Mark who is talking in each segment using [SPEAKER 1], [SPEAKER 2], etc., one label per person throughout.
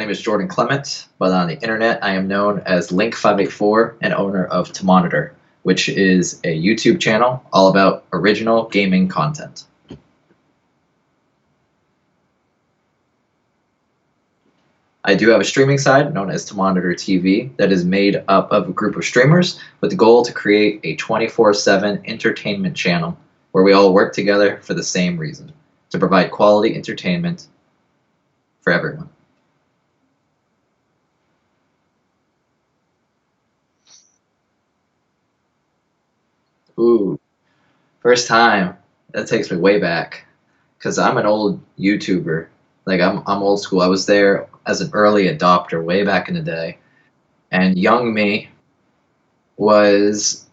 [SPEAKER 1] name is Jordan Clement, but on the internet I am known as Link584 and owner of Monitor, which is a YouTube channel all about original gaming content. I do have a streaming side known as Monitor TV that is made up of a group of streamers with the goal to create a 24/7 entertainment channel where we all work together for the same reason, to provide quality entertainment for everyone. Ooh, first time. That takes me way back because I'm an old YouTuber. Like I'm old school. I was there as an early adopter way back in the day, and young me was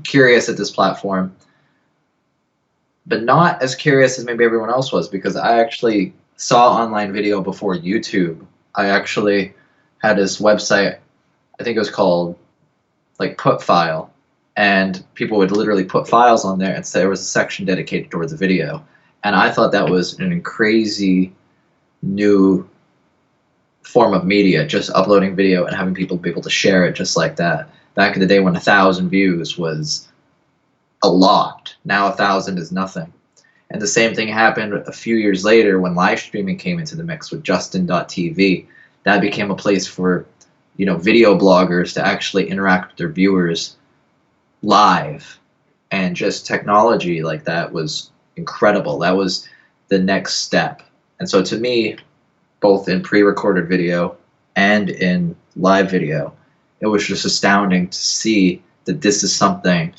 [SPEAKER 1] curious at this platform, but not as curious as maybe everyone else was because I actually saw online video before YouTube. I actually had this website, I think it was called like Put File, and people would literally put files on there and say there was a section dedicated towards a video. And I thought that was an crazy new form of media, just uploading video and having people be able to share it just like that. Back in the day when 1,000 views was a lot, now 1,000 is nothing. And the same thing happened a few years later when live streaming came into the mix with Justin.tv. That became a place for video bloggers to actually interact with their viewers live, and just technology like that was incredible. That was the next step. And so to me, both in pre-recorded video and in live video, it was just astounding to see that this is something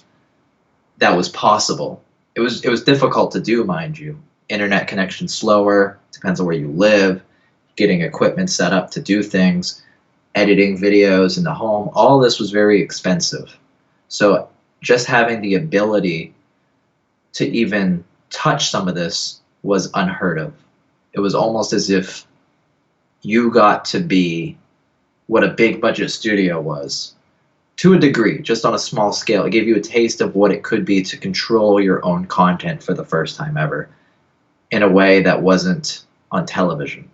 [SPEAKER 1] that was possible. It was difficult to do, mind you. Internet connection slower, depends on where you live, getting equipment set up to do things, editing videos in the home, all this was very expensive. So just having the ability to even touch some of this was unheard of. It was almost as if you got to be what a big budget studio was, to a degree, just on a small scale. It gave you a taste of what it could be to control your own content for the first time ever in a way that wasn't on television.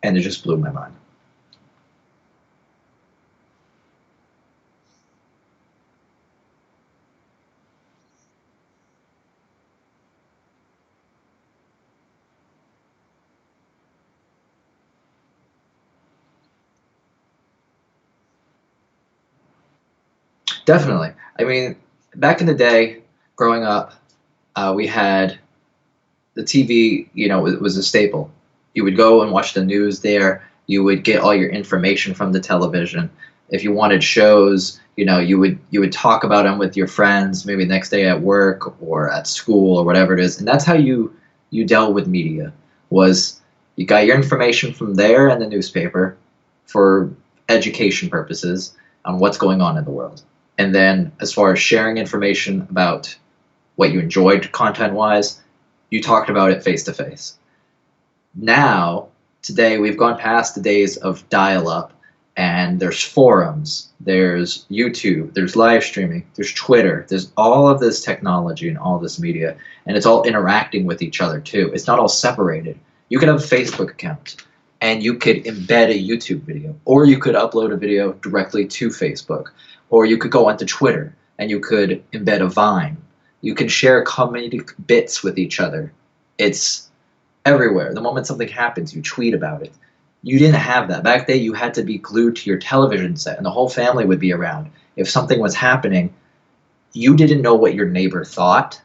[SPEAKER 1] And it just blew my mind. Definitely. I mean, back in the day, growing up, we had the TV, it was a staple. You would go and watch the news there. You would get all your information from the television. If you wanted shows, you would talk about them with your friends, maybe the next day at work or at school or whatever it is. And that's how you dealt with media, was you got your information from there and the newspaper for education purposes on what's going on in the world. And then as far as sharing information about what you enjoyed content-wise, you talked about it face-to-face. Now, today, we've gone past the days of dial-up, and there's forums, there's YouTube, there's live streaming, there's Twitter, there's all of this technology and all this media, and it's all interacting with each other too. It's not all separated. You could have a Facebook account, and you could embed a YouTube video, or you could upload a video directly to Facebook, or you could go onto Twitter, and you could embed a Vine. You can share comedic bits with each other. It's everywhere. The moment something happens, you tweet about it. You didn't have that. Back then, you had to be glued to your television set, and the whole family would be around. If something was happening, you didn't know what your neighbor thought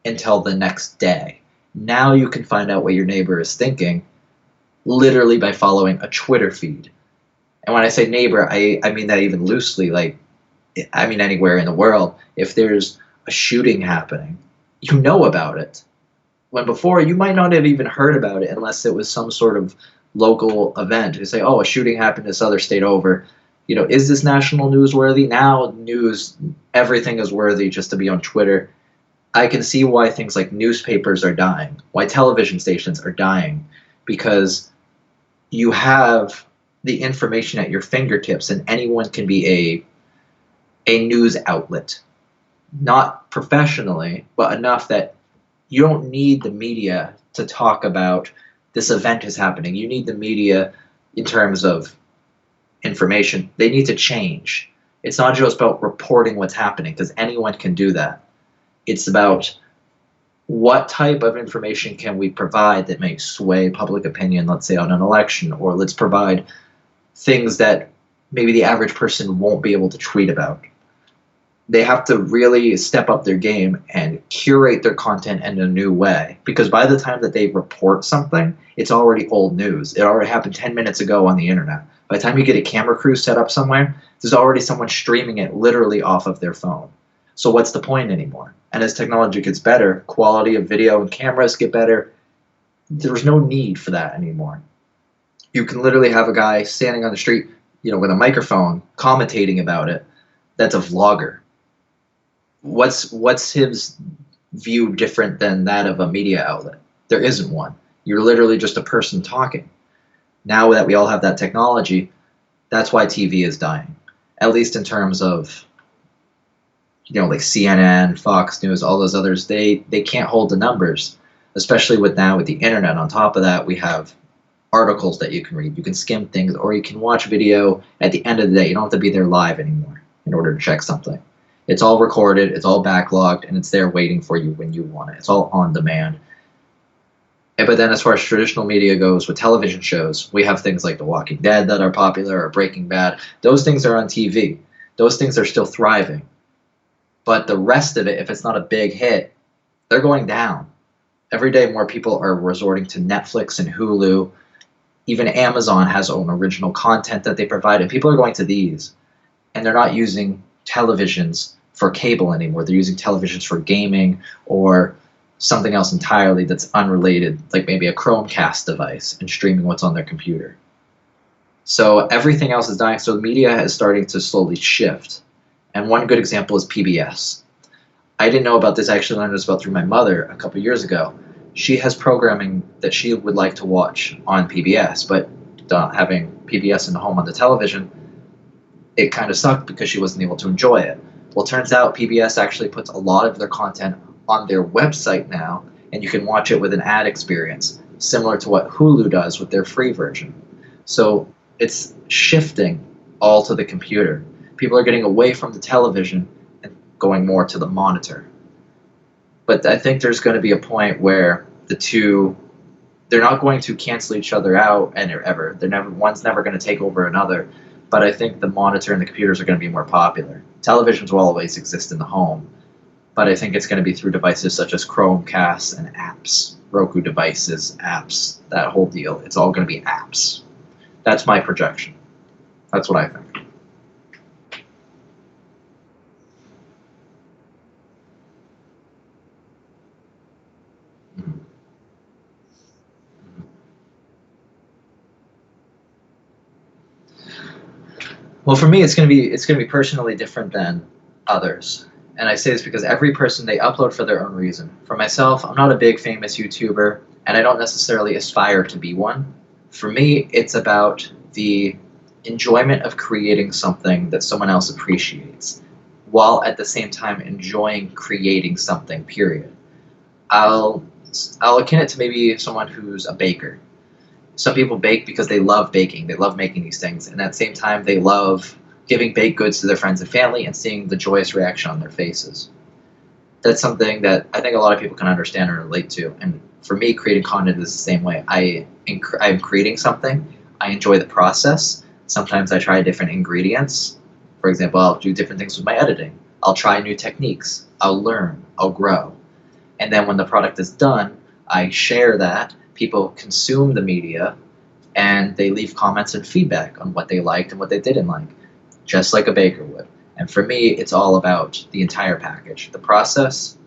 [SPEAKER 1] until the next day. Now you can find out what your neighbor is thinking literally by following a Twitter feed. And when I say neighbor, I mean that even loosely. Like, I mean anywhere in the world. If there's a shooting happening, you know about it. When before, you might not have even heard about it unless it was some sort of local event. You say, oh, a shooting happened in this other state over. Is this national newsworthy? Now news, everything is worthy just to be on Twitter. I can see why things like newspapers are dying, why television stations are dying, because you have the information at your fingertips and anyone can be a news outlet. Not professionally, but enough that you don't need the media to talk about this event is happening. You need the media in terms of information, they need to change. It's not just about reporting what's happening, because anyone can do that. It's about what type of information can we provide that may sway public opinion, let's say on an election, or let's provide things that maybe the average person won't be able to tweet about. They have to really step up their game and curate their content in a new way, because by the time that they report something, it's already old news. It already happened 10 minutes ago on the internet. By the time you get a camera crew set up somewhere, there's already someone streaming it literally off of their phone. So what's the point anymore? And as technology gets better, quality of video and cameras get better, there's no need for that anymore. You can literally have a guy standing on the street, with a microphone commentating about it. That's a vlogger. What's his view different than that of a media outlet? There isn't one. You're literally just a person talking. Now that we all have that technology, that's why TV is dying. At least in terms of, like CNN, Fox News, all those others, they can't hold the numbers, especially with the internet. On top of that, we have articles that you can read. You can skim things, or you can watch video at the end of the day. You don't have to be there live anymore in order to check something. It's all recorded, it's all backlogged, and it's there waiting for you when you want it. It's all on demand. But then as far as traditional media goes, with television shows, we have things like The Walking Dead that are popular, or Breaking Bad. Those things are on TV. Those things are still thriving. But the rest of it, if it's not a big hit, they're going down. Every day more people are resorting to Netflix and Hulu. Even Amazon has own original content that they provide, and people are going to these. And they're not using televisions for cable anymore. They're using televisions for gaming or something else entirely that's unrelated, like maybe a Chromecast device, and streaming what's on their computer. So everything else is dying. So the media is starting to slowly shift. And one good example is PBS. I didn't know about this. I actually learned this about through my mother a couple years ago. She has programming that she would like to watch on PBS, but having PBS in the home on the television, it kind of sucked because she wasn't able to enjoy it. Well, it turns out PBS actually puts a lot of their content on their website now, and you can watch it with an ad experience, similar to what Hulu does with their free version. So it's shifting all to the computer. People are getting away from the television and going more to the monitor. But I think there's going to be a point where the two, they're not going to cancel each other out ever. One's never going to take over another. But I think the monitor and the computers are going to be more popular. Televisions will always exist in the home, but I think it's going to be through devices such as Chromecasts and apps, Roku devices, apps, that whole deal. It's all going to be apps. That's my projection. That's what I think. Well, for me, it's going to be personally different than others. And I say this because every person, they upload for their own reason. For myself, I'm not a big famous YouTuber, and I don't necessarily aspire to be one. For me, it's about the enjoyment of creating something that someone else appreciates, while at the same time enjoying creating something, period. I'll akin it to maybe someone who's a baker. Some people bake because they love baking. They love making these things. And at the same time, they love giving baked goods to their friends and family and seeing the joyous reaction on their faces. That's something that I think a lot of people can understand and relate to. And for me, creating content is the same way. I'm creating something. I enjoy the process. Sometimes I try different ingredients. For example, I'll do different things with my editing. I'll try new techniques. I'll learn. I'll grow. And then when the product is done, I share that. People consume the media, and they leave comments and feedback on what they liked and what they didn't like, just like a baker would. And for me, it's all about the entire package, the process,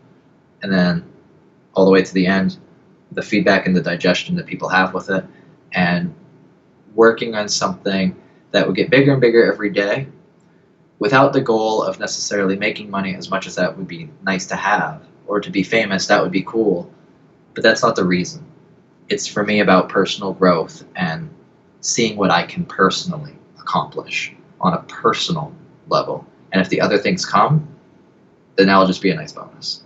[SPEAKER 1] and then all the way to the end, the feedback and the digestion that people have with it, and working on something that would get bigger and bigger every day without the goal of necessarily making money, as much as that would be nice to have, or to be famous. That would be cool, but that's not the reason. It's for me about personal growth and seeing what I can personally accomplish on a personal level. And if the other things come, then that'll just be a nice bonus.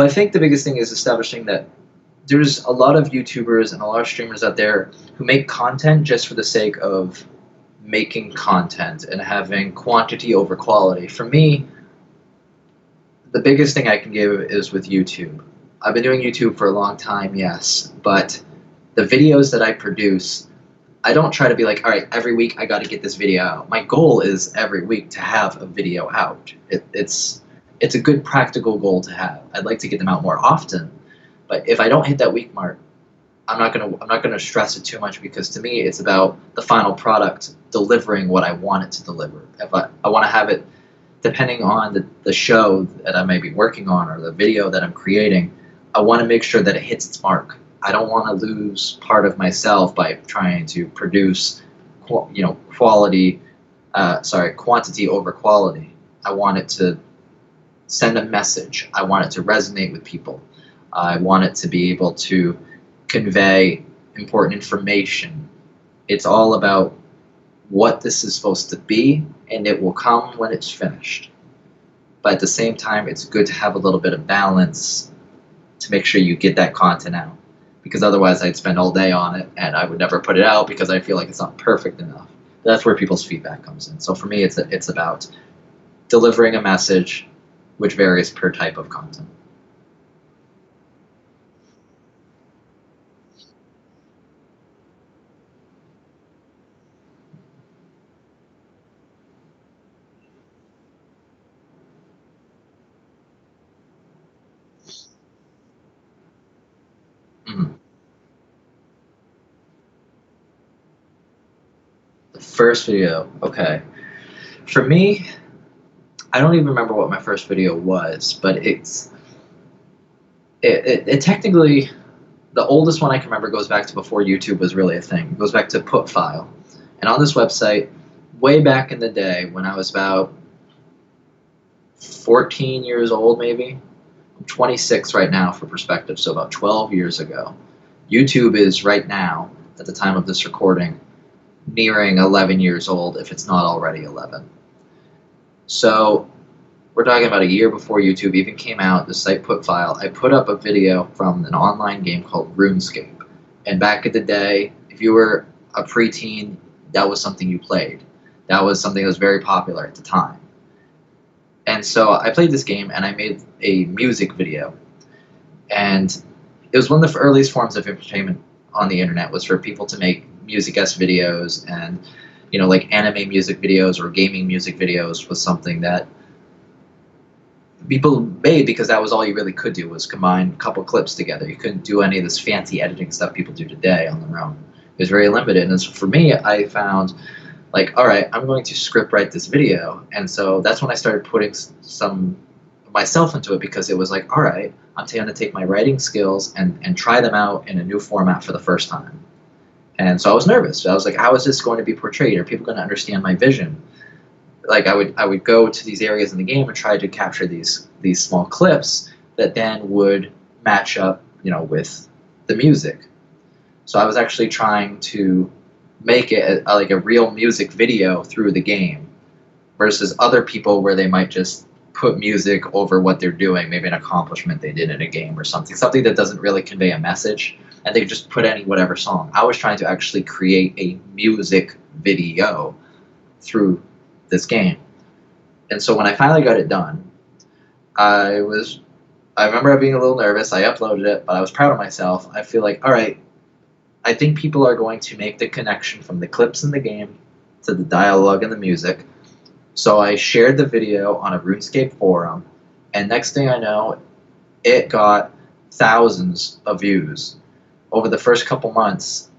[SPEAKER 1] Well, I think the biggest thing is establishing that there's a lot of YouTubers and a lot of streamers out there who make content just for the sake of making content and having quantity over quality. For me, the biggest thing I can give is with YouTube. I've been doing YouTube for a long time, yes, but the videos that I produce, I don't try to be like, all right, every week I got to get this video out. My goal is every week to have a video out. It's a good practical goal to have. I'd like to get them out more often, but if I don't hit that week mark, I'm not gonna stress it too much, because to me it's about the final product delivering what I want it to deliver. If I want to have it, depending on the show that I may be working on or the video that I'm creating, I want to make sure that it hits its mark. I don't want to lose part of myself by trying to produce, quantity over quality. I want it to send a message. I want it to resonate with people. I want it to be able to convey important information. It's all about what this is supposed to be, and it will come when it's finished. But at the same time, it's good to have a little bit of balance to make sure you get that content out, because otherwise I'd spend all day on it and I would never put it out because I feel like it's not perfect enough. That's where people's feedback comes in. So for me, it's about delivering a message, which varies per type of content. Mhm. The first video, okay. For me, I don't even remember what my first video was, but it technically, the oldest one I can remember goes back to before YouTube was really a thing. It goes back to Put File. And on this website, way back in the day when I was about 14 years old, maybe, I'm 26 right now for perspective, so about 12 years ago. YouTube is right now, at the time of this recording, nearing 11 years old, if it's not already 11. So we're talking about a year before YouTube even came out, the site Put File. I put up a video from an online game called RuneScape. And back in the day, if you were a preteen, that was something you played. That was something that was very popular at the time. And so I played this game and I made a music video. And it was one of the earliest forms of entertainment on the internet, was for people to make music-esque videos, and like anime music videos or gaming music videos was something that people made because that was all you really could do, was combine a couple clips together. You couldn't do any of this fancy editing stuff people do today on their own. It was very limited. And so for me, I found, like, all right, I'm going to script write this video. And so that's when I started putting some myself into it, because it was like, all right, I'm going to take my writing skills and try them out in a new format for the first time. And so I was nervous. I was like, how is this going to be portrayed? Are people going to understand my vision? Like I would go to these areas in the game and try to capture these small clips that then would match up, with the music. So I was actually trying to make it like a real music video through the game, versus other people where they might just put music over what they're doing, maybe an accomplishment they did in a game or something that doesn't really convey a message, and they just put any whatever song. I was trying to actually create a music video through this game. And so when I finally got it done, I remember being a little nervous. I uploaded it, but I was proud of myself. I feel like, all right, I think people are going to make the connection from the clips in the game to the dialogue and the music. So I shared the video on a RuneScape forum, and next thing I know, it got thousands of views. Over the first couple months,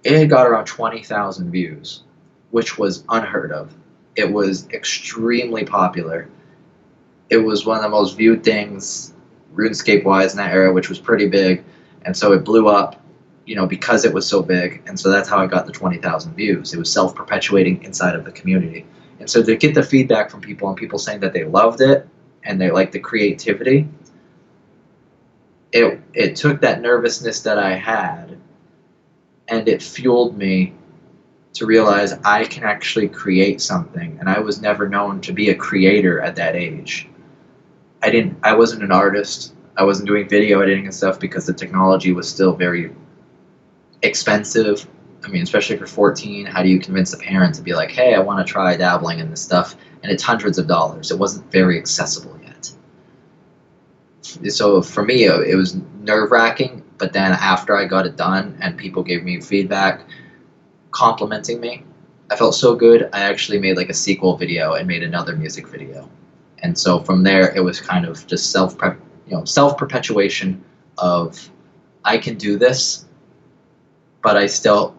[SPEAKER 1] it got around 20,000 views, which was unheard of. It was extremely popular. It was one of the most viewed things RuneScape-wise in that era, which was pretty big, and so it blew up, because it was so big, and so that's how I got the 20,000 views. It was self-perpetuating inside of the community. And so to get the feedback from people, and people saying that they loved it and they liked the creativity, it took that nervousness that I had, and it fueled me to realize I can actually create something. And I was never known to be a creator at that age. I wasn't an artist. I wasn't doing video editing and stuff because the technology was still very expensive. I mean, especially for 14, how do you convince a parent to be like, hey, I want to try dabbling in this stuff? And it's hundreds of dollars. It wasn't very accessible yet. So for me, it was nerve wracking. But then after I got it done and people gave me feedback complimenting me, I felt so good. I actually made like a sequel video and made another music video. And so from there, it was kind of just self perpetuation of I can do this, but I still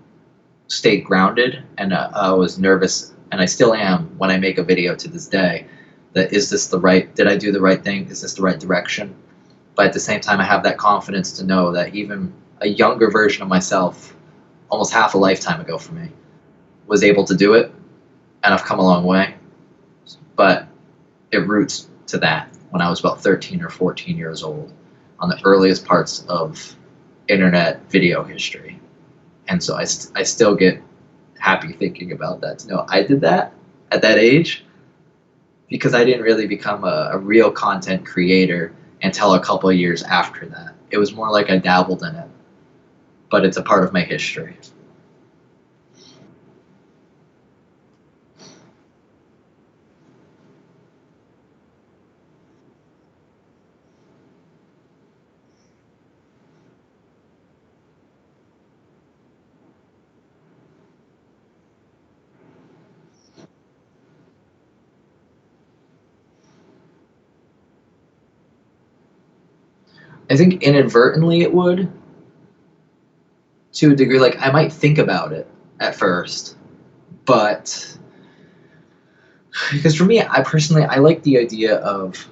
[SPEAKER 1] stayed grounded, and I was nervous, and I still am when I make a video to this day. That is this the right? Did I do the right thing? Is this the right direction? But at the same time, I have that confidence to know that even a younger version of myself, almost half a lifetime ago for me, was able to do it, and I've come a long way. But it roots to that when I was about 13 or 14 years old, on the earliest parts of internet video history. And so I still get happy thinking about that, to know I did that at that age, because I didn't really become a real content creator until a couple of years after that. It was more like I dabbled in it, but it's a part of my history. I think inadvertently it would, to a degree. Like I might think about it at first, but because for me, I personally, I like the idea of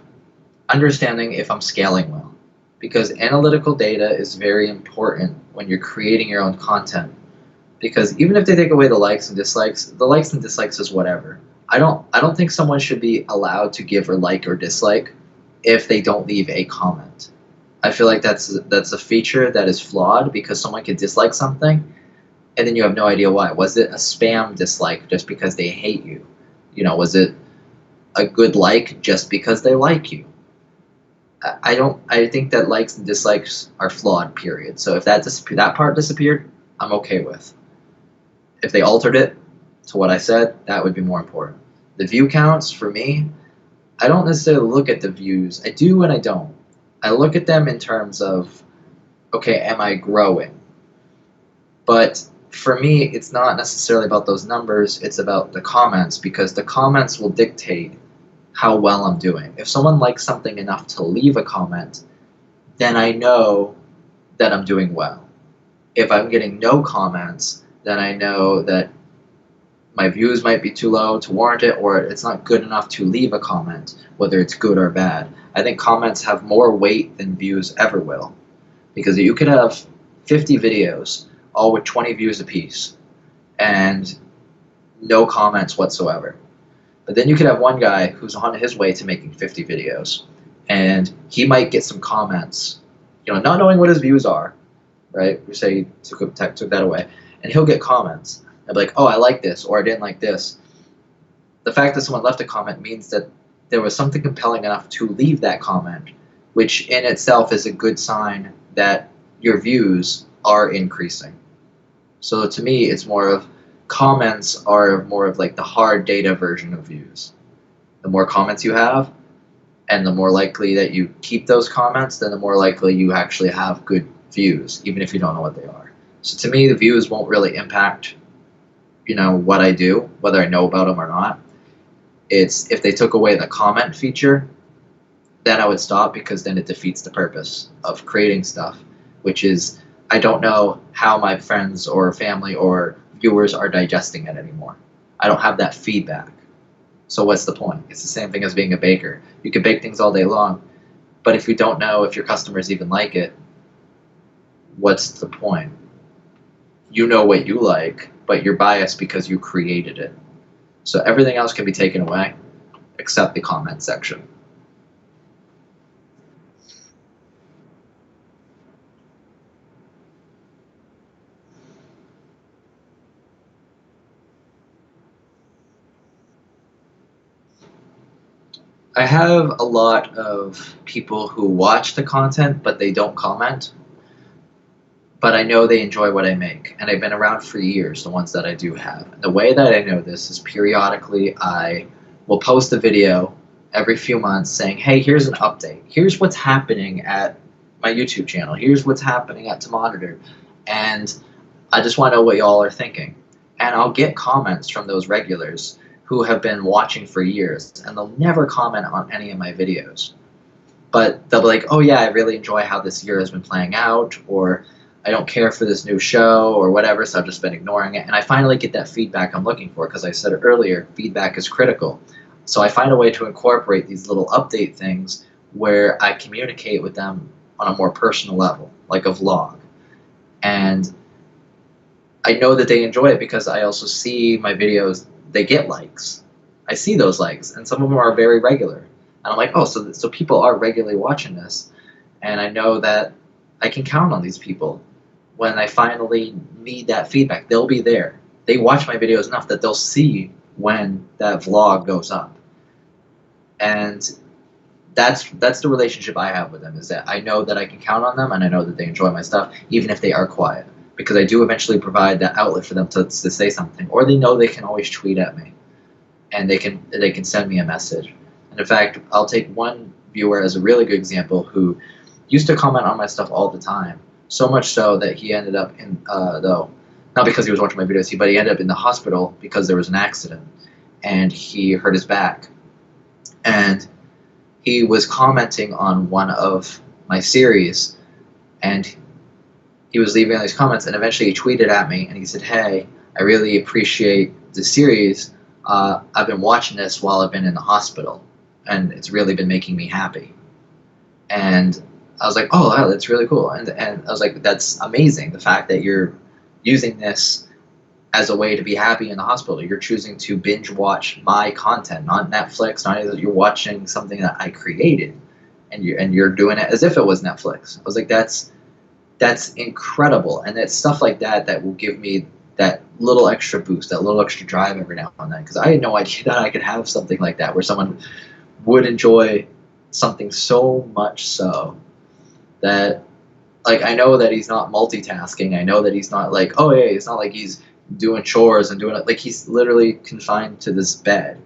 [SPEAKER 1] understanding if I'm scaling well, because analytical data is very important when you're creating your own content. Because even if they take away the likes and dislikes is whatever. I don't think someone should be allowed to give or like or dislike if they don't leave a comment. I feel like that's a feature that is flawed, because someone could dislike something and then you have no idea why. Was it a spam dislike just because they hate you? Was it a good like just because they like you? I don't. I think that likes and dislikes are flawed. Period. So if that part disappeared, I'm okay with. If they altered it to what I said, that would be more important. The view counts for me, I don't necessarily look at the views. I do and I don't. I look at them in terms of, okay, am I growing? But for me, it's not necessarily about those numbers. It's about the comments, because the comments will dictate how well I'm doing. If someone likes something enough to leave a comment, then I know that I'm doing well. If I'm getting no comments, then I know that my views might be too low to warrant it, or it's not good enough to leave a comment, whether it's good or bad. I think comments have more weight than views ever will, because you could have 50 videos, all with 20 views apiece, and no comments whatsoever. But then you could have one guy who's on his way to making 50 videos, and he might get some comments, not knowing what his views are, right? We say he took that away, and he'll get comments. And be like, oh, I like this, or I didn't like this. The fact that someone left a comment means that there was something compelling enough to leave that comment, which in itself is a good sign that your views are increasing. So to me, it's more of, comments are more of like the hard data version of views. The more comments you have, and the more likely that you keep those comments, then the more likely you actually have good views, even if you don't know what they are. So to me, the views won't really impact, what I do, whether I know about them or not. It's if they took away the comment feature, then I would stop, because then it defeats the purpose of creating stuff, which is, I don't know how my friends or family or viewers are digesting it anymore. I don't have that feedback. So what's the point? It's the same thing as being a baker. You can bake things all day long, but if you don't know if your customers even like it, what's the point? You know what you like, but you're biased because you created it. So everything else can be taken away except the comment section. I have a lot of people who watch the content, but they don't comment. But I know they enjoy what I make, and I've been around for years, the ones that I do have. And the way that I know this is periodically I will post a video every few months saying, hey, here's an update. Here's what's happening at my YouTube channel. Here's what's happening at To Monitor. And I just want to know what y'all are thinking. And I'll get comments from those regulars who have been watching for years, and they'll never comment on any of my videos. But they'll be like, oh yeah, I really enjoy how this year has been playing out, or I don't care for this new show, or whatever, so I've just been ignoring it. And I finally get that feedback I'm looking for, because I said earlier, feedback is critical. So I find a way to incorporate these little update things where I communicate with them on a more personal level, like a vlog. And I know that they enjoy it because I also see my videos, they get likes. I see those likes, and some of them are very regular. And I'm like, oh, so people are regularly watching this. And I know that I can count on these people. When I finally need that feedback, they'll be there. They watch my videos enough that they'll see when that vlog goes up. And that's the relationship I have with them, is that I know that I can count on them, and I know that they enjoy my stuff, even if they are quiet. Because I do eventually provide that outlet for them to say something. Or they know they can always tweet at me. And they can send me a message. And in fact, I'll take one viewer as a really good example who used to comment on my stuff all the time. So much so that he ended up in, though, not because he was watching my videos, but he ended up in the hospital because there was an accident. And he hurt his back. And he was commenting on one of my series. And he was leaving these comments, and eventually he tweeted at me, and he said, hey, I really appreciate the series. I've been watching this while I've been in the hospital, and it's really been making me happy. And I was like, oh, wow, that's really cool. And I was like, that's amazing, the fact that you're using this as a way to be happy in the hospital. You're choosing to binge watch my content, not Netflix, not anything. You're watching something that I created, and you're doing it as if it was Netflix. I was like, that's incredible. And it's stuff like that that will give me that little extra boost, that little extra drive every now and then, because I had no idea that I could have something like that where someone would enjoy something so much so that, like, I know that he's not multitasking. I know that he's not like, oh yeah, it's not like he's doing chores and doing it. Like, he's literally confined to this bed.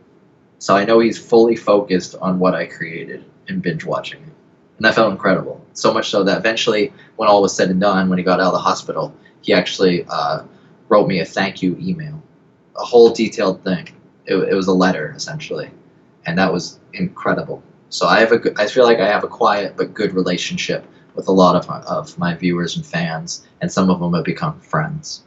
[SPEAKER 1] So I know he's fully focused on what I created and binge watching it. And that felt incredible. So much so that eventually, when all was said and done, when he got out of the hospital, he actually wrote me a thank you email, a whole detailed thing. It was a letter, essentially. And that was incredible. So I feel like I have a quiet but good relationship with a lot of my viewers and fans, and some of them have become friends.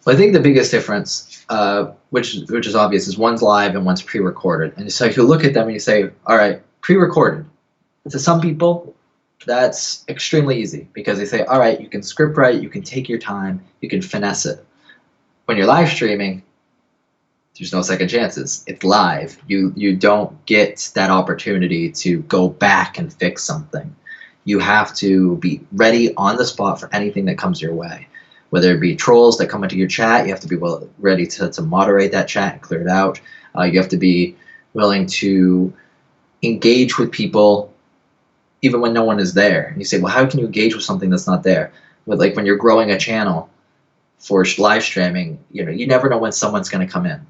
[SPEAKER 1] Well, I think the biggest difference, which is obvious, is one's live and one's pre-recorded. And so you look at them and you say, all right, pre-recorded. To some people, that's extremely easy because they say, all right, you can script write, you can take your time, you can finesse it. When you're live streaming, there's no second chances. It's live. You don't get that opportunity to go back and fix something. You have to be ready on the spot for anything that comes your way. Whether it be trolls that come into your chat, you have to be ready to moderate that chat and clear it out. You have to be willing to engage with people even when no one is there. And you say, well, how can you engage with something that's not there? Like when you're growing a channel for live streaming, you never know when someone's going to come in.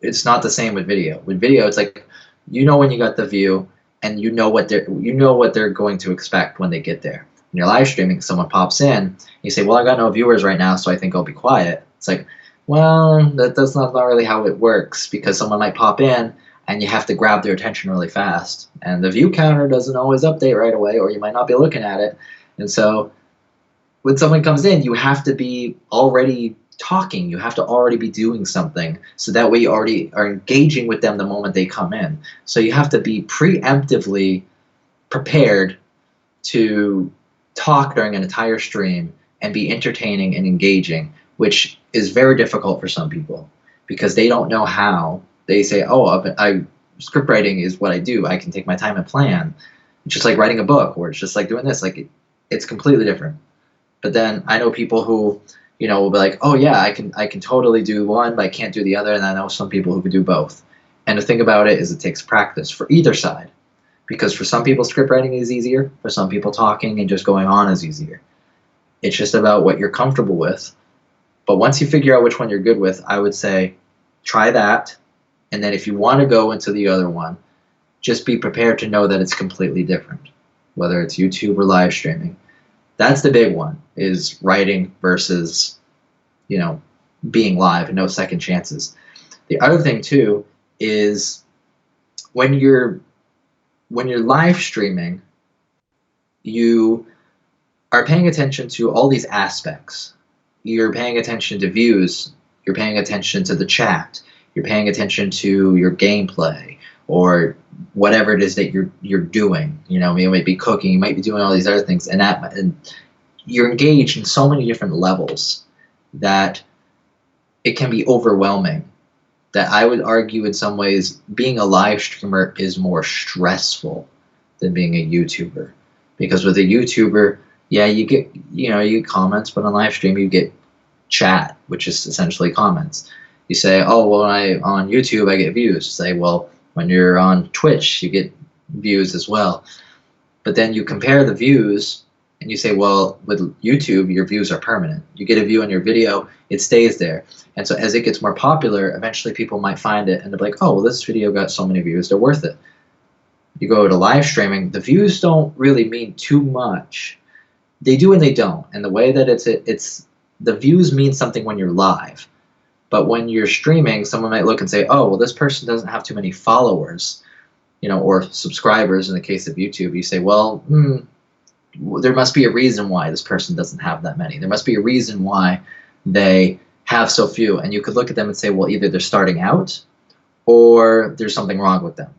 [SPEAKER 1] It's not the same with video. With video, it's like, when you got the view, and you know what they're going to expect when they get there. When you're live streaming, someone pops in, you say, well, I got no viewers right now, so I think I'll be quiet. It's like, well, that's not really how it works, because someone might pop in and you have to grab their attention really fast. And the view counter doesn't always update right away, or you might not be looking at it. And so when someone comes in, you have to be already talking. You have to already be doing something, so that way you already are engaging with them the moment they come in. So you have to be preemptively prepared to talk during an entire stream and be entertaining and engaging, which is very difficult for some people because they don't know how. They say, oh, script writing is what I do. I can take my time and plan. It's just like writing a book, or it's just like doing this. Like it's completely different. But then I know people who, will be like, oh yeah, I can totally do one, but I can't do the other. And I know some people who can do both. And the thing about it is it takes practice for either side. Because for some people, script writing is easier. For some people, talking and just going on is easier. It's just about what you're comfortable with. But once you figure out which one you're good with, I would say try that. And then if you want to go into the other one, just be prepared to know that it's completely different, whether it's YouTube or live streaming. That's the big one, is writing versus, being live and no second chances. The other thing, too, is when you're live streaming, you are paying attention to all these aspects. You're paying attention to views. You're paying attention to the chat. You're paying attention to your gameplay or whatever it is that you're doing. You might be cooking. You might be doing all these other things, and you're engaged in so many different levels that it can be overwhelming. That I would argue in some ways being a live streamer is more stressful than being a YouTuber. Because with a YouTuber, yeah, you get comments, but on live stream you get chat, which is essentially comments. You say, oh, well, on YouTube I get views. Say, well, when you're on Twitch you get views as well. But then you compare the views and you say, well, with YouTube your views are permanent. You get a view on your video, it stays there. And so as it gets more popular, eventually people might find it and they'll be like, oh, well, this video got so many views, they're worth it. You go to live streaming, the views don't really mean too much. They do and they don't. And the way that it's the views mean something when you're live. But when you're streaming, someone might look and say, oh, well, this person doesn't have too many followers, or subscribers in the case of YouTube. You say, well, there must be a reason why this person doesn't have that many. There must be a reason why they have so few. And you could look at them and say, well, either they're starting out or there's something wrong with them.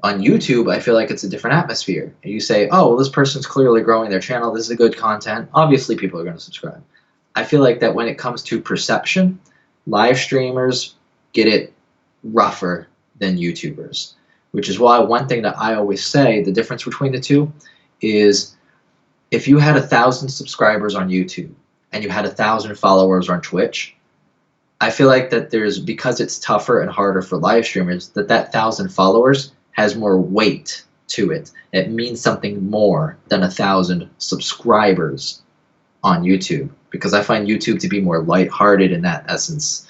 [SPEAKER 1] On YouTube, I feel like it's a different atmosphere. You say, oh, well, this person's clearly growing their channel. This is a good content. Obviously, people are going to subscribe. I feel like that when it comes to perception, live streamers get it rougher than YouTubers, which is why one thing that I always say, the difference between the two is if you had 1,000 subscribers on YouTube and you had 1,000 followers on Twitch, I feel like that because it's tougher and harder for live streamers, that 1,000 followers has more weight to it. It means something more than 1,000 subscribers on YouTube, because I find YouTube to be more lighthearted in that essence.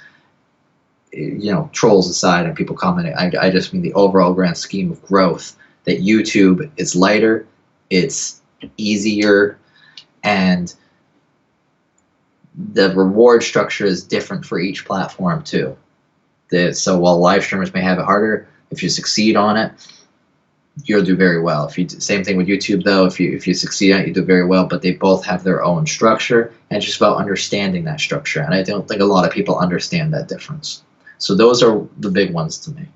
[SPEAKER 1] Trolls aside and people commenting, I just mean the overall grand scheme of growth, that YouTube is lighter, it's easier, and the reward structure is different for each platform too. So while live streamers may have it harder, if you succeed on it, you'll do very well. Same thing with YouTube though, if you succeed on it, you do very well, but they both have their own structure, and it's just about understanding that structure. And I don't think a lot of people understand that difference. So those are the big ones to me.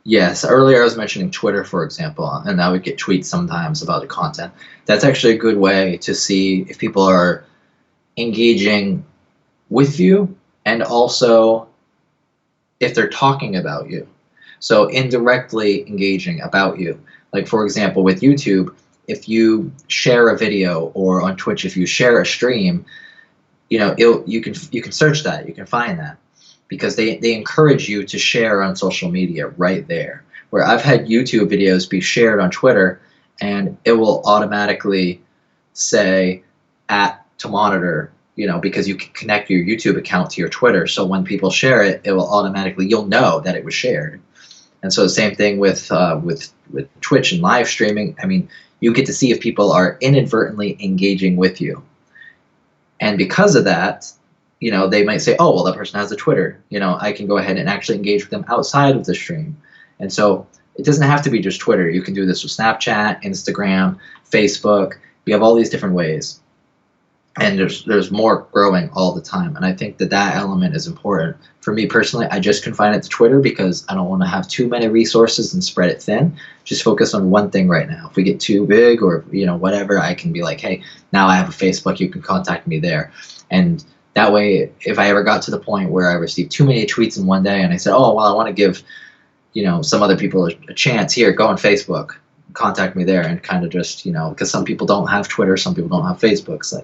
[SPEAKER 1] Yes, earlier I was mentioning Twitter, for example, and I would get tweets sometimes about the content. That's actually a good way to see if people are engaging with you and also if they're talking about you. So indirectly engaging about you. Like, for example, with YouTube, if you share a video, or on Twitch, if you share a stream, you can search that, you can find that, because they encourage you to share on social media right there. Where I've had YouTube videos be shared on Twitter, and it will automatically say @to monitor, because you can connect your YouTube account to your Twitter. So when people share it, it will automatically, you'll know that it was shared. And so the same thing with Twitch and live streaming. I mean, you get to see if people are inadvertently engaging with you. And because of that, they might say, oh, well, that person has a Twitter. I can go ahead and actually engage with them outside of the stream. And so it doesn't have to be just Twitter. You can do this with Snapchat, Instagram, Facebook. You have all these different ways. And there's more growing all the time. And I think that element is important. For me personally, I just confine it to Twitter because I don't want to have too many resources and spread it thin. Just focus on one thing right now. If we get too big or whatever, I can be like, hey, now I have a Facebook, you can contact me there. And that way, if I ever got to the point where I received too many tweets in one day and I said, oh, well, I want to give some other people a chance, here, go on Facebook, contact me there, and kind of just, because some people don't have Twitter, some people don't have Facebook, so,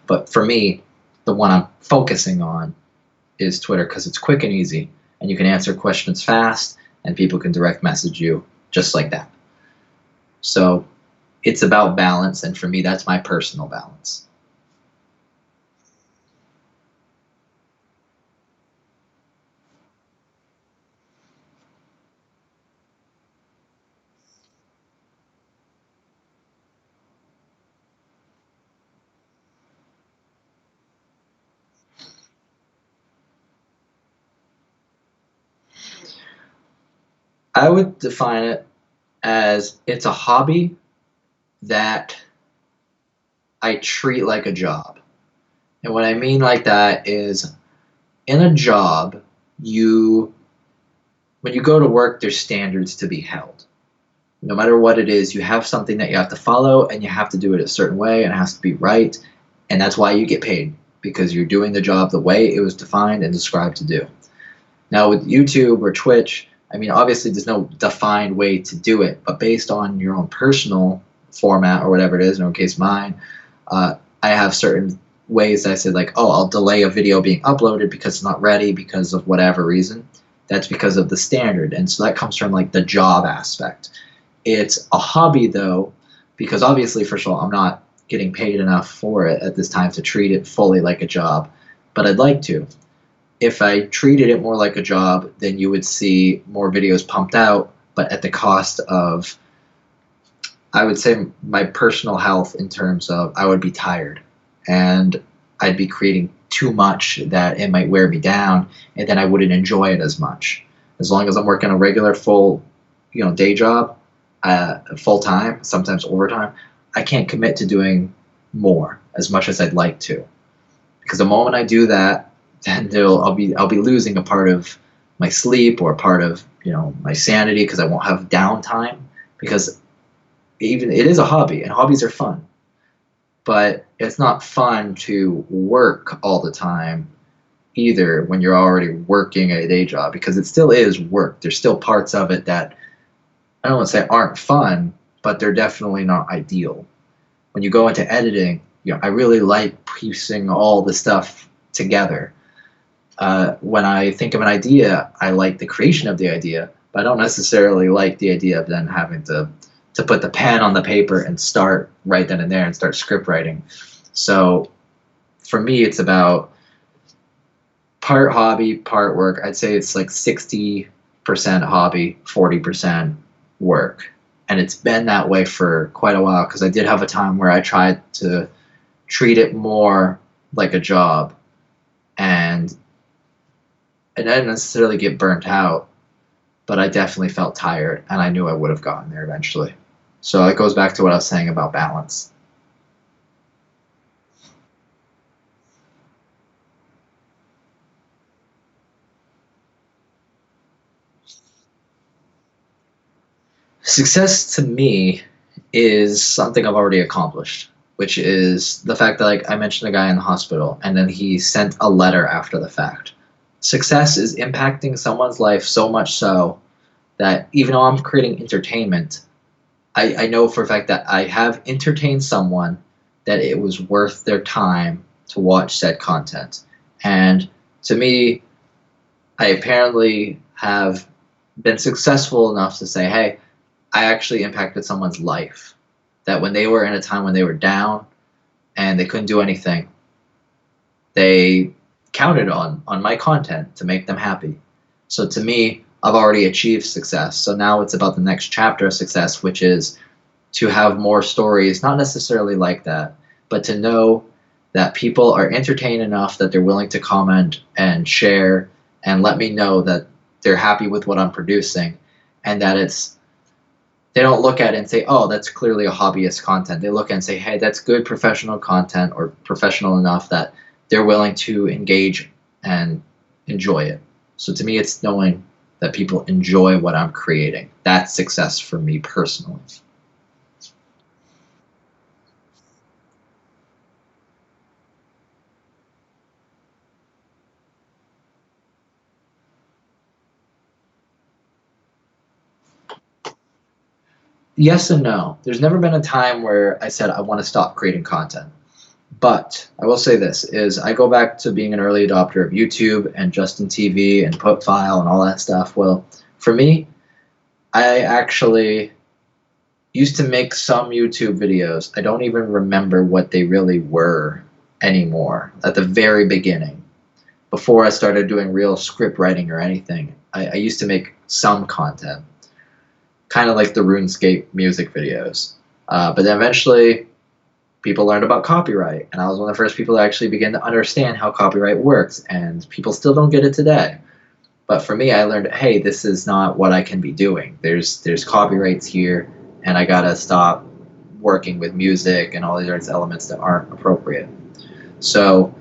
[SPEAKER 1] but for me, the one I'm focusing on is Twitter because it's quick and easy, and you can answer questions fast, and people can direct message you just like that. So it's about balance, and for me, that's my personal balance. I would define it as it's a hobby that I treat like a job. And what I mean like that is, in a job, when you go to work, there's standards to be held. No matter what it is, you have something that you have to follow, and you have to do it a certain way, and it has to be right. And that's why you get paid, because you're doing the job the way it was defined and described to do. Now with YouTube or Twitch, I mean, obviously there's no defined way to do it, but based on your own personal format or whatever it is, in our case mine, I have certain ways that I said, like, oh, I'll delay a video being uploaded because it's not ready because of whatever reason. That's because of the standard. And so that comes from like the job aspect. It's a hobby though, because obviously, first of all, I'm not getting paid enough for it at this time to treat it fully like a job, but I'd like to. If I treated it more like a job, then you would see more videos pumped out, but at the cost of, I would say, my personal health, in terms of I would be tired and I'd be creating too much that it might wear me down, and then I wouldn't enjoy it as much. As long as I'm working a regular full day job, full time, sometimes overtime, I can't commit to doing more as much as I'd like to. Because the moment I do that, then I'll be losing a part of my sleep or a part of my sanity, because I won't have downtime. Because even it is a hobby, and hobbies are fun, but it's not fun to work all the time either when you're already working a day job, because it still is work. There's still parts of it that I don't want to say aren't fun, but they're definitely not ideal. When you go into editing, I really like piecing all the stuff together. When I think of an idea, I like the creation of the idea, but I don't necessarily like the idea of then having to put the pen on the paper and start right then and there and start script writing. So for me, it's about part hobby, part work. I'd say it's like 60% hobby, 40% work. And it's been that way for quite a while, because I did have a time where I tried to treat it more like a job, and I didn't necessarily get burnt out, but I definitely felt tired, and I knew I would have gotten there eventually. So it goes back to what I was saying about balance. Success to me is something I've already accomplished, which is the fact that, like I mentioned, a guy in the hospital, and then he sent a letter after the fact. Success is impacting someone's life so much so that even though I'm creating entertainment, I know for a fact that I have entertained someone, that it was worth their time to watch said content. And to me, I apparently have been successful enough to say, hey, I actually impacted someone's life. That when they were in a time when they were down and they couldn't do anything, they counted on my content to make them happy. So to me, I've already achieved success. So now it's about the next chapter of success, which is to have more stories, not necessarily like that, but to know that people are entertained enough that they're willing to comment and share and let me know that they're happy with what I'm producing, and that it's they don't look at it and say, oh, that's clearly a hobbyist content. They look at it and say, hey, that's good professional content, or professional enough that they're willing to engage and enjoy it. So to me, it's knowing that people enjoy what I'm creating. That's success for me personally. Yes and no. There's never been a time where I said I want to stop creating content. But I will say this is I go back to being an early adopter of YouTube and Justin TV and Putfile and all that stuff. Well, for me, I actually used to make some YouTube videos. I don't even remember what they really were anymore at the very beginning. Before I started doing real script writing or anything, I used to make some content, kind of like the RuneScape music videos. But then eventually, people learned about copyright, and I was one of the first people to actually begin to understand how copyright works, and people still don't get it today. But for me, I learned, hey, this is not what I can be doing. There's copyrights here, and I gotta stop working with music and all these other elements that aren't appropriate. So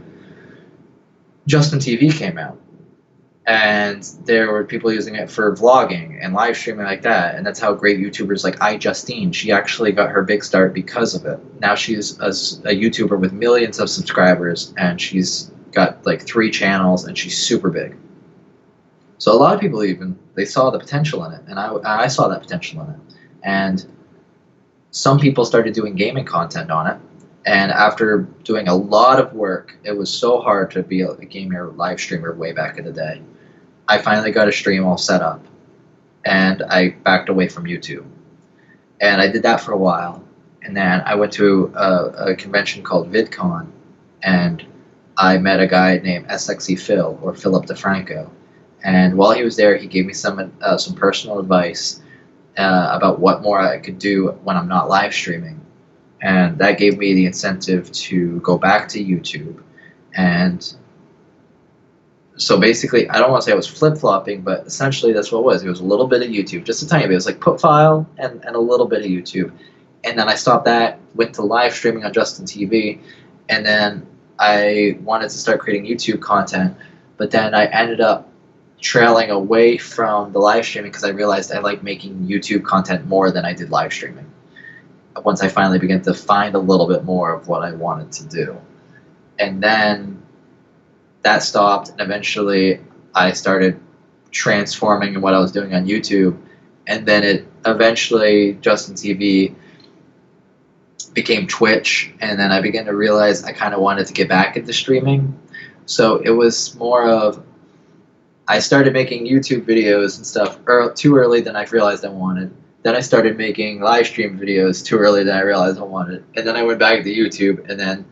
[SPEAKER 1] Justin TV came out, and there were people using it for vlogging and live streaming like that, and that's how great YouTubers like iJustine, she actually got her big start because of it. Now she's a YouTuber with millions of subscribers, and she's got like 3 channels, and she's super big. So a lot of people even, they saw the potential in it, and I saw that potential in it. And some people started doing gaming content on it, and after doing a lot of work, it was so hard to be a gamer live streamer way back in the day. I finally got a stream all set up, and I backed away from YouTube. And I did that for a while, and then I went to a convention called VidCon, and I met a guy named SXE Phil, or Philip DeFranco. And while he was there, he gave me some personal advice about what more I could do when I'm not live streaming. And that gave me the incentive to go back to YouTube. And so basically, I don't want to say I was flip-flopping, but essentially that's what it was. It was a little bit of YouTube, just a tiny bit. It was like Putfile and a little bit of YouTube. And then I stopped that, went to live streaming on Justin TV, and then I wanted to start creating YouTube content, but then I ended up trailing away from the live streaming because I realized I like making YouTube content more than I did live streaming. Once I finally began to find a little bit more of what I wanted to do. And then that stopped, and eventually I started transforming in what I was doing on YouTube, and then it eventually, Justin TV became Twitch, and then I began to realize I kind of wanted to get back into streaming. So it was more of, I started making YouTube videos and stuff too early than I realized I wanted. Then I started making live stream videos too early than I realized I wanted. And then I went back to YouTube, and then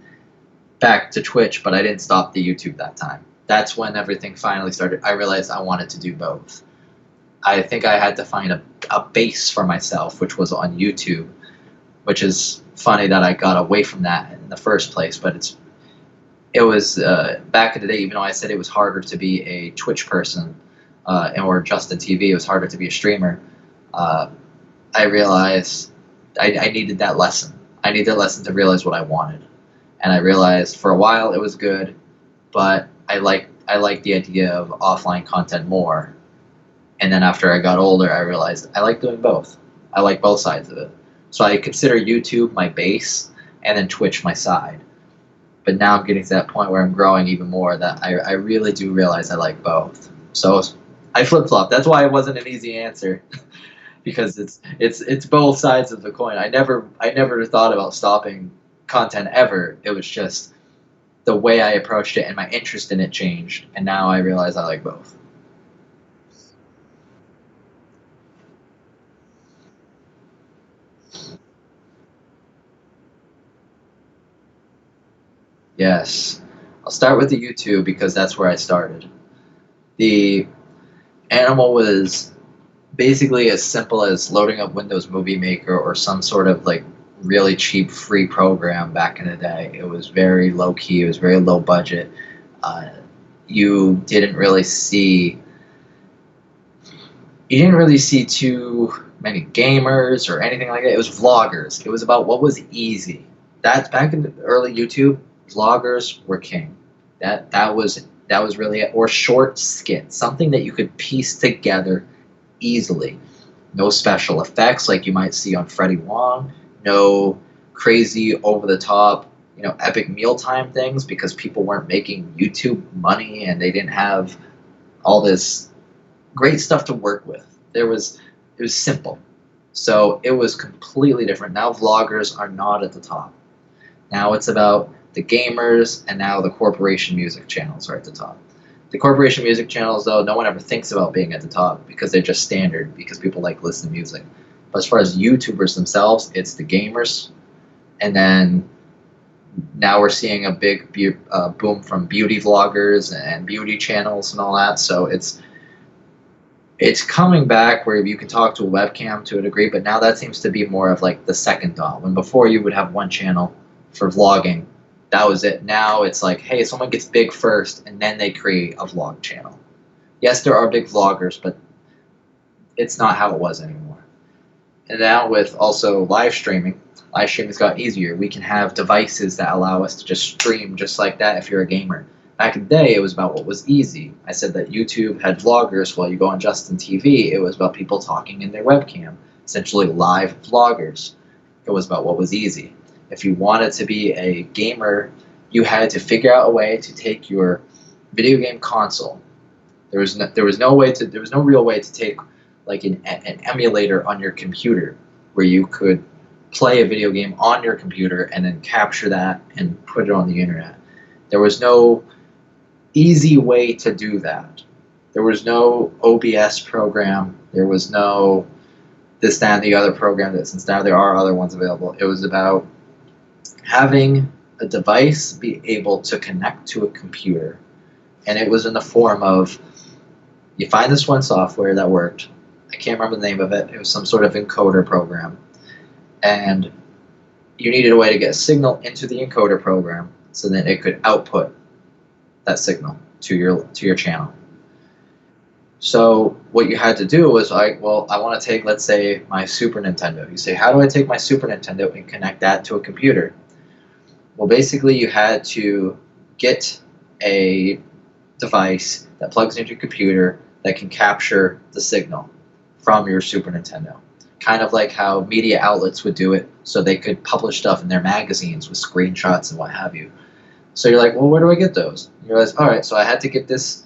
[SPEAKER 1] back to Twitch, but I didn't stop the YouTube that time. That's when everything finally started. I realized I wanted to do both. I think I had to find a base for myself, which was on YouTube, which is funny that I got away from that in the first place, but it was back in the day, even though I said it was harder to be a Twitch person or Justin TV, it was harder to be a streamer. I realized I needed that lesson. I needed that lesson to realize what I wanted. And I realized for a while it was good, but I liked the idea of offline content more. And then after I got older, I realized I like doing both. I like both sides of it. So I consider YouTube my base and then Twitch my side. But now I'm getting to that point where I'm growing even more that I really do realize I like both. So I flip-flop. That's why it wasn't an easy answer. Because it's both sides of the coin. I never thought about stopping content ever. It was just the way I approached it and my interest in it changed, and now I realize I like both. Yes. I'll start with the YouTube because that's where I started. The animal was basically as simple as loading up Windows Movie Maker or some sort of like really cheap free program back in the day. It was very low key. It was very low budget. Uh, you didn't really see you didn't really see too many gamers or anything like that. It was vloggers. It was about what was easy. That's back in the early YouTube. Vloggers were king. That was really it. Or short skits, something that you could piece together easily. No special effects like you might see on Freddie Wong. No crazy over the top, epic mealtime things because people weren't making YouTube money and they didn't have all this great stuff to work with. It was simple. So it was completely different. Now vloggers are not at the top. Now it's about the gamers and now the corporation music channels are at the top. The corporation music channels, though, no one ever thinks about being at the top because they're just standard because people like listening to music. But as far as YouTubers themselves, it's the gamers, and then now we're seeing a big boom from beauty vloggers and beauty channels and all that. So it's coming back where you can talk to a webcam to a degree, but now that seems to be more of like the second thought. When before you would have one channel for vlogging, that was it. Now it's like, hey, someone gets big first and then they create a vlog channel. Yes, there are big vloggers, but it's not how it was anymore. And now with also live streaming's got easier. We can have devices that allow us to just stream just like that if you're a gamer. Back in the day, it was about what was easy. I said that YouTube had vloggers. While you go on Justin TV, it was about people talking in their webcam, essentially live vloggers. It was about what was easy. If you wanted to be a gamer, you had to figure out a way to take your video game console. There was no real way to take like an emulator on your computer where you could play a video game on your computer and then capture that and put it on the internet. There was no easy way to do that. There was no OBS program. There was no this, that, and the other program that since now there are other ones available. It was about having a device be able to connect to a computer. And it was in the form of, you find this one software that worked. I can't remember the name of it. It was some sort of encoder program. And you needed a way to get a signal into the encoder program so that it could output that signal to your channel. So what you had to do was I want to take, let's say, my Super Nintendo. You say, how do I take my Super Nintendo and connect that to a computer? Well, basically you had to get a device that plugs into your computer that can capture the signal from your Super Nintendo. Kind of like how media outlets would do it so they could publish stuff in their magazines with screenshots and what have you. So you're like, well, where do I get those? You realize, all right, so I had to get this,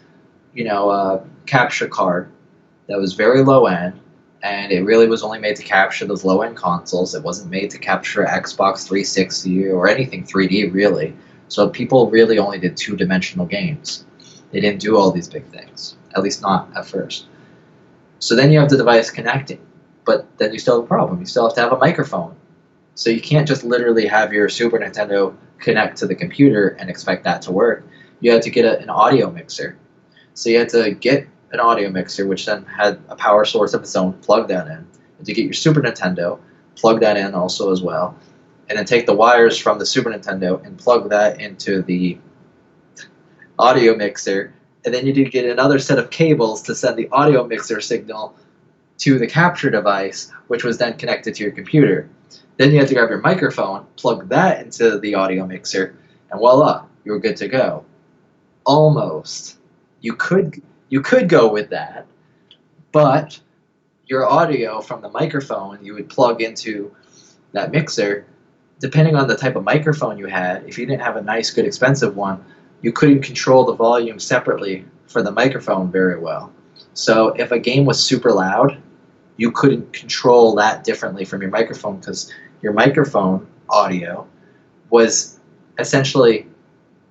[SPEAKER 1] capture card that was very low end, and it really was only made to capture those low end consoles. It wasn't made to capture Xbox 360 or anything 3D really. So people really only did two-dimensional games. They didn't do all these big things, at least not at first. So then you have the device connecting, but then you still have a problem. You still have to have a microphone. So you can't just literally have your Super Nintendo connect to the computer and expect that to work. You had to get an audio mixer. So you had to get an audio mixer, which then had a power source of its own, plug that in. You had to get your Super Nintendo, plug that in also as well, and then take the wires from the Super Nintendo and plug that into the audio mixer, and then you did get another set of cables to send the audio mixer signal to the capture device, which was then connected to your computer. Then you had to grab your microphone, plug that into the audio mixer, and voila, you were good to go. Almost. You could go with that, but your audio from the microphone you would plug into that mixer, depending on the type of microphone you had, if you didn't have a nice, good, expensive one, you couldn't control the volume separately for the microphone very well. So if a game was super loud, you couldn't control that differently from your microphone because your microphone audio was essentially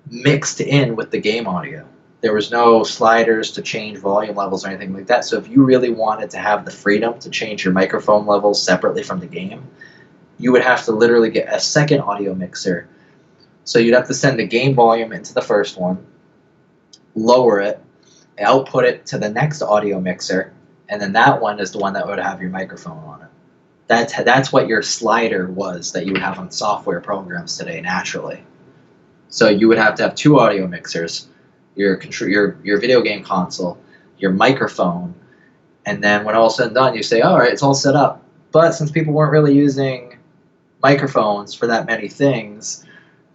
[SPEAKER 1] mixed in with the game audio. There was no sliders to change volume levels or anything like that. So if you really wanted to have the freedom to change your microphone levels separately from the game, you would have to literally get a second audio mixer. So you'd have to send the game volume into the first one, lower it, output it to the next audio mixer, and then that one is the one that would have your microphone on it. That's what your slider was that you would have on software programs today naturally. So you would have to have two audio mixers, your video game console, your microphone, and then when all said and done, you say, all right, it's all set up. But since people weren't really using microphones for that many things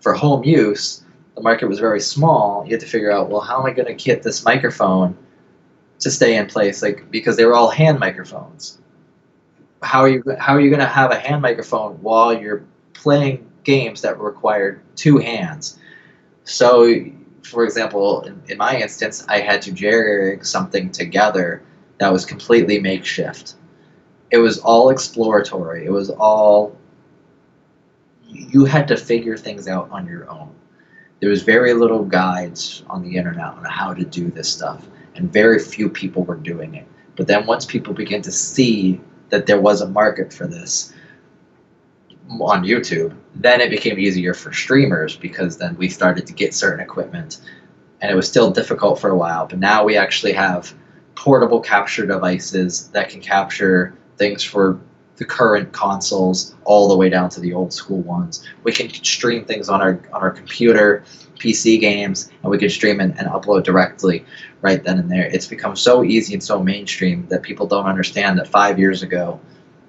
[SPEAKER 1] for home use, the market was very small. You had to figure out, well, how am I going to get this microphone to stay in place? Like, because they were all hand microphones. How are you going to have a hand microphone while you're playing games that required two hands? So, for example, in my instance, I had to jerry rig something together that was completely makeshift. It was all exploratory. It was all, you had to figure things out on your own. There was very little guides on the internet on how to do this stuff, and very few people were doing it. But then once people began to see that there was a market for this on YouTube, then it became easier for streamers, because then we started to get certain equipment, and it was still difficult for a while, but now we actually have portable capture devices that can capture things for the current consoles all the way down to the old school ones. We can stream things on our computer, PC games, and we can stream and upload directly right then and there. It's become so easy and so mainstream that people don't understand that 5 years ago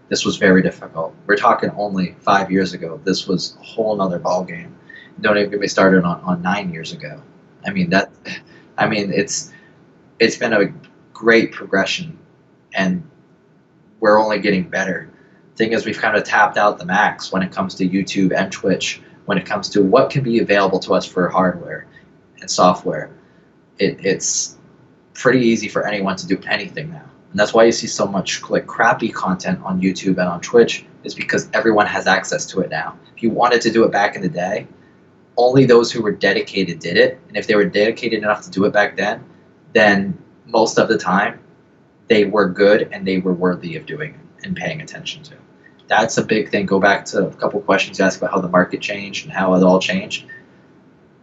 [SPEAKER 1] this was very difficult. We're talking only 5 years ago. This was a whole nother ballgame. Don't even get me started on 9 years ago. I mean it's been a great progression, and we're only getting better. Thing is, we've kind of tapped out the max when it comes to YouTube and Twitch, when it comes to what can be available to us for hardware and software. It's pretty easy for anyone to do anything now. And that's why you see so much like crappy content on YouTube and on Twitch, is because everyone has access to it now. If you wanted to do it back in the day, only those who were dedicated did it. And if they were dedicated enough to do it back then most of the time they were good and they were worthy of doing it and paying attention to. That's a big thing. Go back to a couple questions you asked about how the market changed and how it all changed.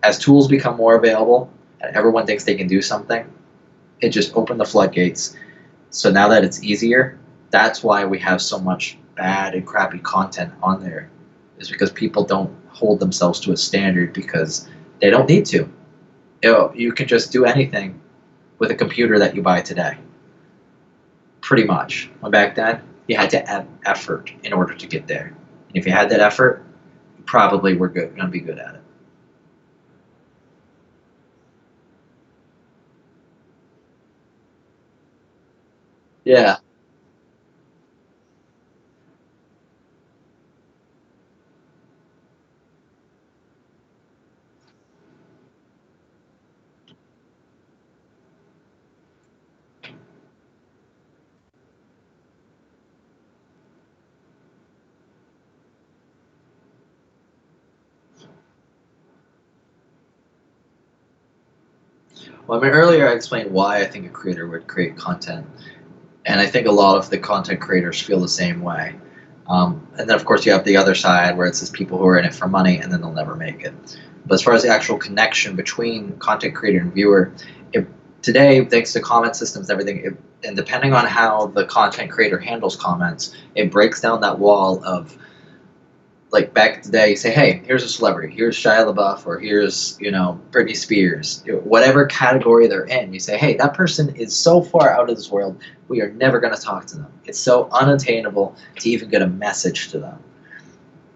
[SPEAKER 1] As tools become more available and everyone thinks they can do something, it just opened the floodgates. So now that it's easier, that's why we have so much bad and crappy content on there, is because people don't hold themselves to a standard because they don't need to. You can just do anything with a computer that you buy today. Pretty much. When back then, you had to have effort in order to get there. And if you had that effort, you probably were going to be good at it. Yeah. Well, I mean, earlier I explained why I think a creator would create content, and I think a lot of the content creators feel the same way. And then, of course, you have the other side where it's just people who are in it for money and then they'll never make it. But as far as the actual connection between content creator and viewer, it, today, thanks to comment systems and everything, and depending on how the content creator handles comments, it breaks down that wall of, like back today, you say, hey, here's a celebrity, here's Shia LaBeouf, or here's, Britney Spears, whatever category they're in. You say, hey, that person is so far out of this world, we are never going to talk to them. It's so unattainable to even get a message to them.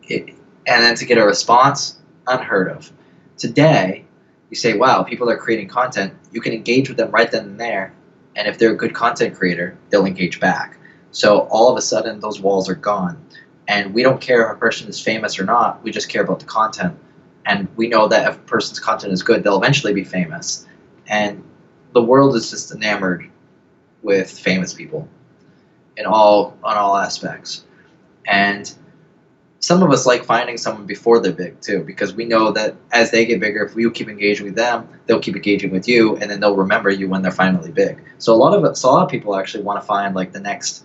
[SPEAKER 1] And then to get a response, unheard of. Today, you say, wow, people are creating content. You can engage with them right then and there. And if they're a good content creator, they'll engage back. So all of a sudden, those walls are gone. And we don't care if a person is famous or not. We just care about the content. And we know that if a person's content is good, they'll eventually be famous. And the world is just enamored with famous people on all aspects. And some of us like finding someone before they're big too, because we know that as they get bigger, if we keep engaging with them, they'll keep engaging with you, and then they'll remember you when they're finally big. So a lot of people actually want to find like the next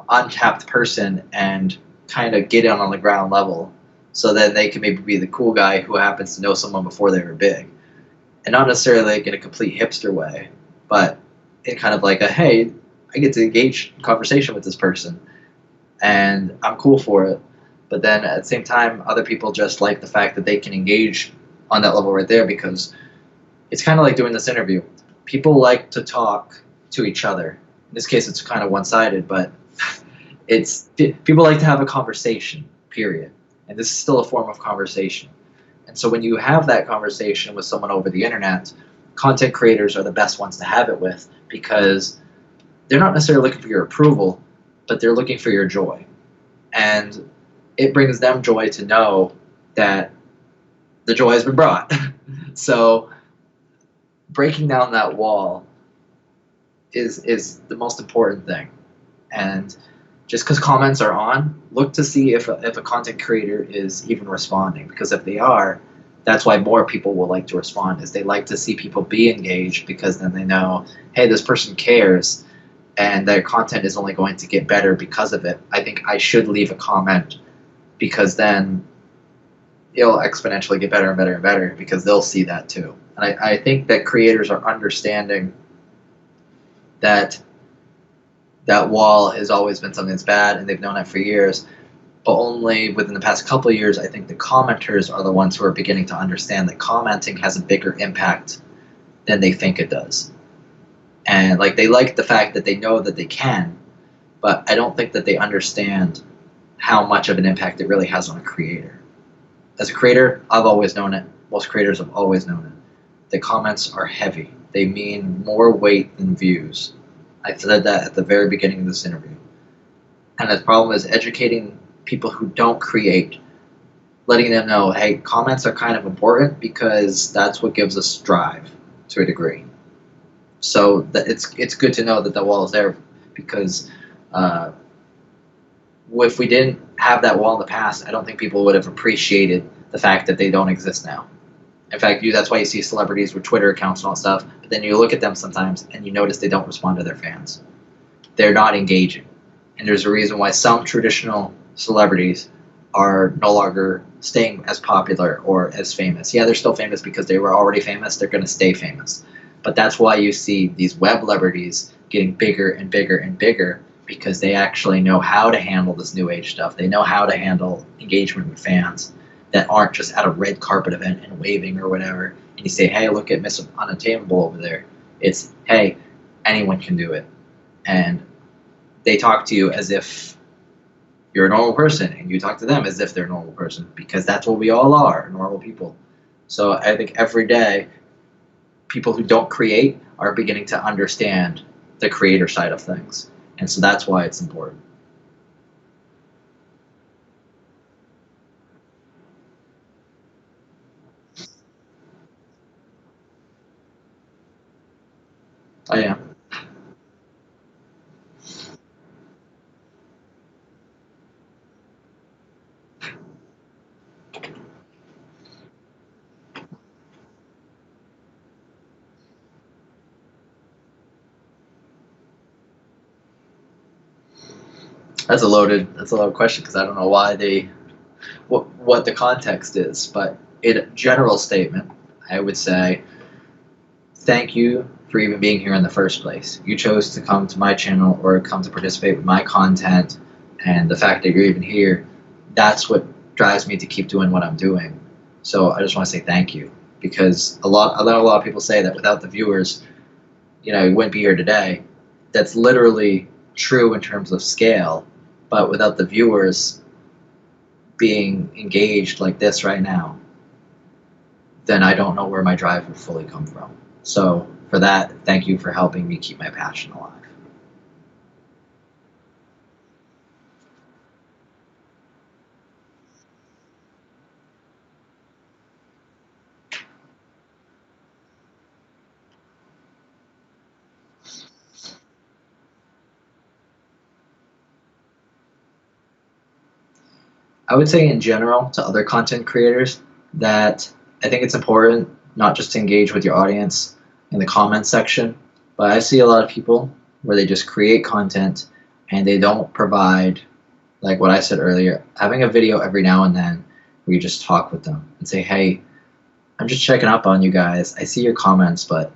[SPEAKER 1] untapped person and kind of get in on the ground level, so then they can maybe be the cool guy who happens to know someone before they were big, and not necessarily like in a complete hipster way, but in kind of like a, hey, I get to engage in conversation with this person. and I'm cool for it. But then at the same time, other people just like the fact that they can engage on that level right there, because it's kind of like doing this interview. People like to talk to each other. In this case, it's kind of one-sided, but people like to have a conversation, period. And this is still a form of conversation. And so when you have that conversation with someone over the internet, content creators are the best ones to have it with, because they're not necessarily looking for your approval, but they're looking for your joy. And it brings them joy to know that the joy has been brought. So breaking down that wall is the most important thing. And just because comments are on, look to see if a content creator is even responding. Because if they are, that's why more people will like to respond, is they like to see people be engaged, because then they know, hey, this person cares, and their content is only going to get better because of it. I think I should leave a comment, because then it'll exponentially get better and better and better, because they'll see that too. And I think that creators are understanding that that wall has always been something that's bad, and they've known it for years. But only within the past couple of years, I think the commenters are the ones who are beginning to understand that commenting has a bigger impact than they think it does. And like, they like the fact that they know that they can, but I don't think that they understand how much of an impact it really has on a creator. As a creator, I've always known it. Most creators have always known it. The comments are heavy. They mean more weight than views. I said that at the very beginning of this interview. And the problem is educating people who don't create, letting them know, hey, comments are kind of important, because that's what gives us drive to a degree. So that it's good to know that the wall is there, because if we didn't have that wall in the past, I don't think people would have appreciated the fact that they don't exist now. In fact, that's why you see celebrities with Twitter accounts and all that stuff, but then you look at them sometimes and you notice they don't respond to their fans. They're not engaging. And there's a reason why some traditional celebrities are no longer staying as popular or as famous. Yeah, they're still famous because they were already famous. They're going to stay famous. But that's why you see these web celebrities getting bigger and bigger and bigger, because they actually know how to handle this new age stuff. They know how to handle engagement with fans that aren't just at a red carpet event and waving or whatever. And you say, hey, look at Miss Unattainable over there. It's, hey, anyone can do it. And they talk to you as if you're a normal person, and you talk to them as if they're a normal person, because that's what we all are, normal people. So I think every day, people who don't create are beginning to understand the creator side of things. And so that's why it's important. I am. That's a loaded question, because I don't know why what the context is, but in a general statement, I would say thank you for even being here in the first place. You chose to come to my channel or come to participate with my content, and the fact that you're even here, that's what drives me to keep doing what I'm doing. So I just want to say thank you, because a lot of people say that without the viewers, you wouldn't be here today. That's literally true in terms of scale, but without the viewers being engaged like this right now, then I don't know where my drive would fully come from. So for that, thank you for helping me keep my passion alive. I would say in general to other content creators that I think it's important not just to engage with your audience in the comments section, but I see a lot of people where they just create content and they don't provide, like what I said earlier, having a video every now and then where you just talk with them and say, hey, I'm just checking up on you guys. I see your comments, but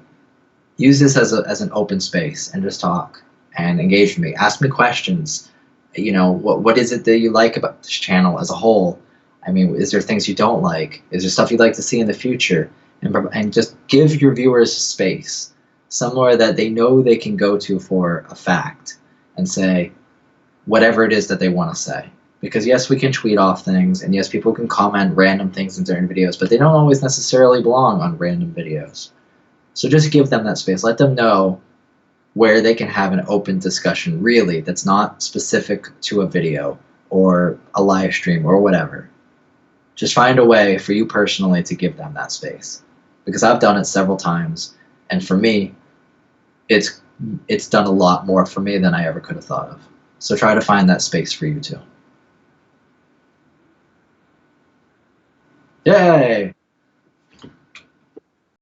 [SPEAKER 1] use this as an open space and just talk and engage with me. Ask me questions. You know, what is it that you like about this channel as a whole? I mean, is there things you don't like? Is there stuff you'd like to see in the future? And just give your viewers space, somewhere that they know they can go to for a fact and say whatever it is that they want to say. Because yes, we can tweet off things, and yes, people can comment random things in certain videos, but they don't always necessarily belong on random videos. So just give them that space. Let them know where they can have an open discussion, really, that's not specific to a video or a live stream or whatever. Just find a way for you personally to give them that space. Because I've done it several times, and for me, it's done a lot more for me than I ever could have thought of. So try to find that space for you too. Yay!